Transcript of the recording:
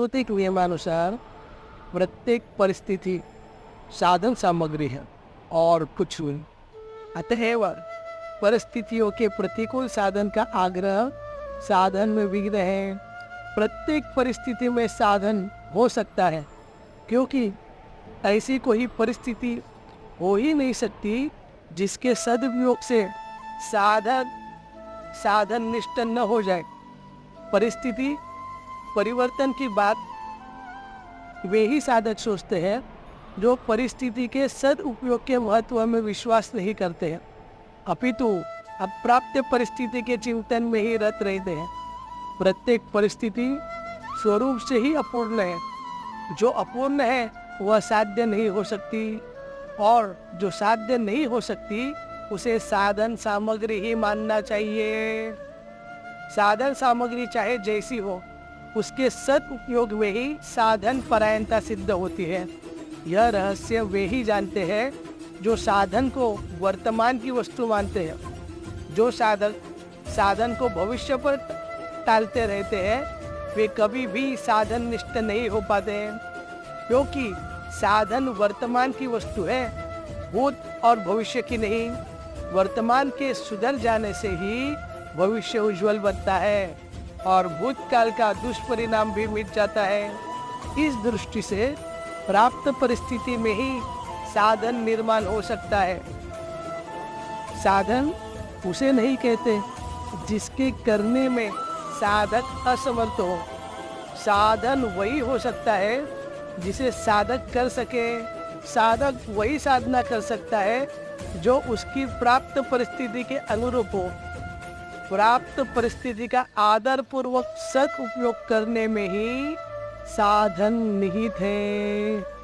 सांस्कृतिक नियमानुसार प्रत्येक परिस्थिति साधन सामग्री है और कुछ नहीं। अतएव परिस्थितियों के प्रतिकूल साधन का आग्रह साधन में विघ्न है। प्रत्येक परिस्थिति में साधन हो सकता है, क्योंकि ऐसी कोई परिस्थिति हो ही नहीं सकती जिसके सदुपयोग से साधन निष्ठ न हो जाए। परिस्थिति परिवर्तन की बात वे ही साधक सोचते हैं जो परिस्थिति के सदुपयोग के महत्व में विश्वास नहीं करते हैं, अपितु अप्राप्त परिस्थिति के चिंतन में ही रत रहते हैं। प्रत्येक परिस्थिति स्वरूप से ही अपूर्ण है। जो अपूर्ण है वह साध्य नहीं हो सकती, और जो साध्य नहीं हो सकती उसे साधन सामग्री ही मानना चाहिए। साधन सामग्री चाहे जैसी हो, उसके सदुपयोग में ही साधन परायणता सिद्ध होती है। यह रहस्य वे ही जानते हैं जो साधन को वर्तमान की वस्तु मानते हैं। जो साधक साधन को भविष्य पर टालते रहते हैं, वे कभी भी साधन निष्ठ नहीं हो पाते हैं, क्योंकि साधन वर्तमान की वस्तु है, भूत और भविष्य की नहीं। वर्तमान के सुधर जाने से ही भविष्य उज्जवल बनता है और भूतकाल का दुष्परिणाम भी मिट जाता है। इस दृष्टि से प्राप्त परिस्थिति में ही साधन निर्माण हो सकता है। साधन उसे नहीं कहते जिसके करने में साधक असमर्थ हो। साधन वही हो सकता है जिसे साधक कर सके। साधक वही साधना कर सकता है जो उसकी प्राप्त परिस्थिति के अनुरूप हो। प्राप्त परिस्थिति का आदर पूर्वक सदुपयोग करने में ही साधन निहित है।